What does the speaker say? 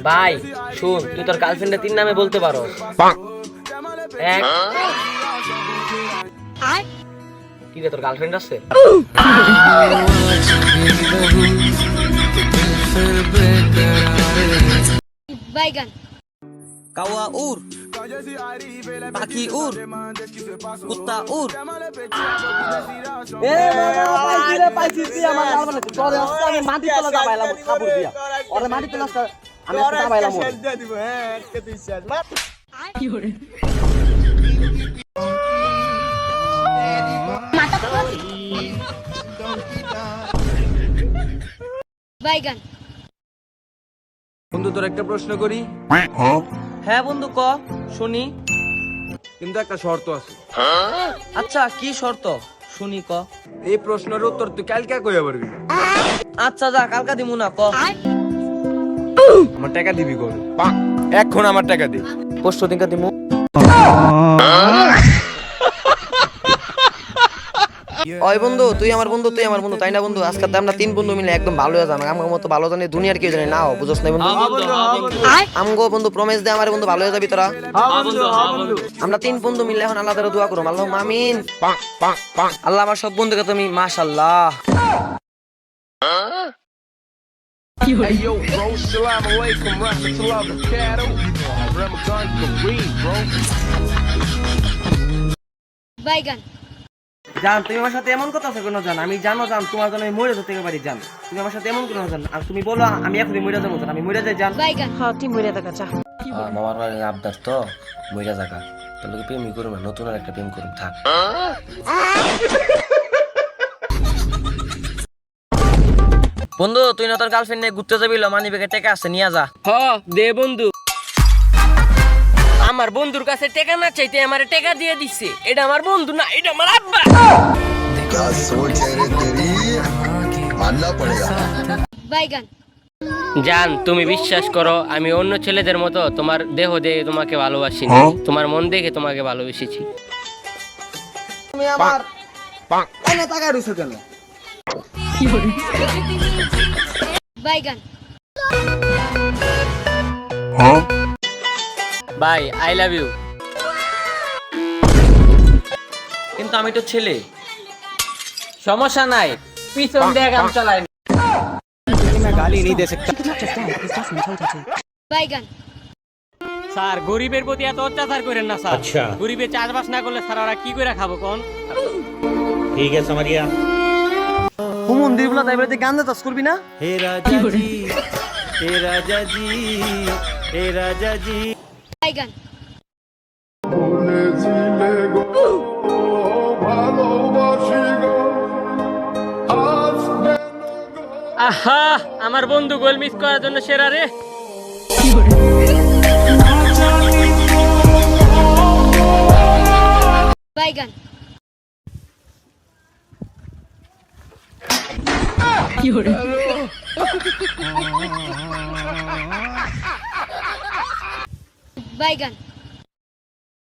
ভাই শুন, তুই তোর গার্লফ্রেন্ডের 3 নামে বলতে পারো। এক, কি রে তোর গার্লফ্রেন্ড আছে? বাইগান। কাওয়া উর, পাখি উর, কুত্তা উর। এ বাবা পাইছি তুই আমার লাল বানাইছিস তোরে আজকে আমি মাটি তোলা দাবাইলাম খাবুর দিয়া ওরে মাটি তোলা আমি আজকে দাবাইলাম ওরে দিয়ে দিব হ্যাঁ আজকে তুই শেষ মার কি করে বাইগান। বন্ধু তোর একটা প্রশ্ন করি হ্যাঁ বন্ধু ক শুনি। কিন্তু একটা শর্ত আছে আচ্ছা কি শর্ত শুনি ক। এই প্রশ্নের উত্তর তুই কালকে কইয়া পারবি আচ্ছা যা কালকা দিমু না ক। আমার টাকা দিবি কর এখন আমার টাকা দে পোস্ট দিনকা দিমু। ওই বন্ধু তুই আমার বন্ধু তাই না বন্ধু? আজকে তো আমরা 3 বন্ধু মিলে একদম ভালো হয়ে যাবো। আমার মতো ভালো জানি দুনিয়ার কেউ জানে না, বুঝছ না বন্ধু? আমগো বন্ধু প্রমিস দে আমার বন্ধু ভালো হয়ে যাবি তোরা। আমরা 3 বন্ধু মিলে এখন আল্লাহ তাআলা দোয়া করব, আল্লাহুম্মা আমিন। আল্লাহ আমার সব বন্ধুকে তুমি মাশাআল্লাহ। বাইগান। জান তুমি আমার সাথে এমন কথা আছে কেন জান? আমি জানো জান তোমার জন্য আমি মরে যেতে পারি জান। তুমি আমার সাথে এমন কেন জান? আর তুমি বলো আমি এখনই মরে যাবো জান, আমি মরে যাই জান। বাইগান। মামার বাড়ির আবদার তো মইরা জায়গা, তোর লোকে প্রেমই করুম না, নতুন আর একটা প্রেম করুম থাক। বন্ধু তুই না তোর গার্লফ্রেন্ড নিয়ে ঘুরতে যাবি, মানি ব্যাগে টাকা আছে নিয়ে যা। হ দে বন্ধু। আমার বন্ধুর কাছে টাকা না চাইতে আমার টাকা দিয়ে দিছে। এটা আমার বন্ধু না, এটা আমার আব্বা। क्या सोच है रे तेरी मानना पड़ेगा বাইগান। জান তুমি বিশ্বাস করো, আমি অন্য ছেলেদের মতো তোমার দেহ দেখে তোমাকে ভালোবাসিনি, তোমার মন দেখে তোমাকে ভালোবেসেছি। তুমি আমার এনে টাকা রইছো কেন? বাইগান। Bye I love you. কিন্তু আমি তো ছেলে। সমস্যা নাই, পিছন দিয়ে কাম চালাই। বাইগান। স্যার গরিবের প্রতি এত অত্যাচার করেন না স্যার। আচ্ছা। গরিবের চাষবাস না করলে স্যার ওরা কি করে খাবো কোন? ठीक है समझ गया। মন্দির গুলা তাই বলে গান দাস করবি না? हे राजा जी हे राजा जी हे राजा जी। বাইগান। আহা আমার বন্ধু গোল মিস করার জন্য সেরা রে। বাইগান। বাইগান।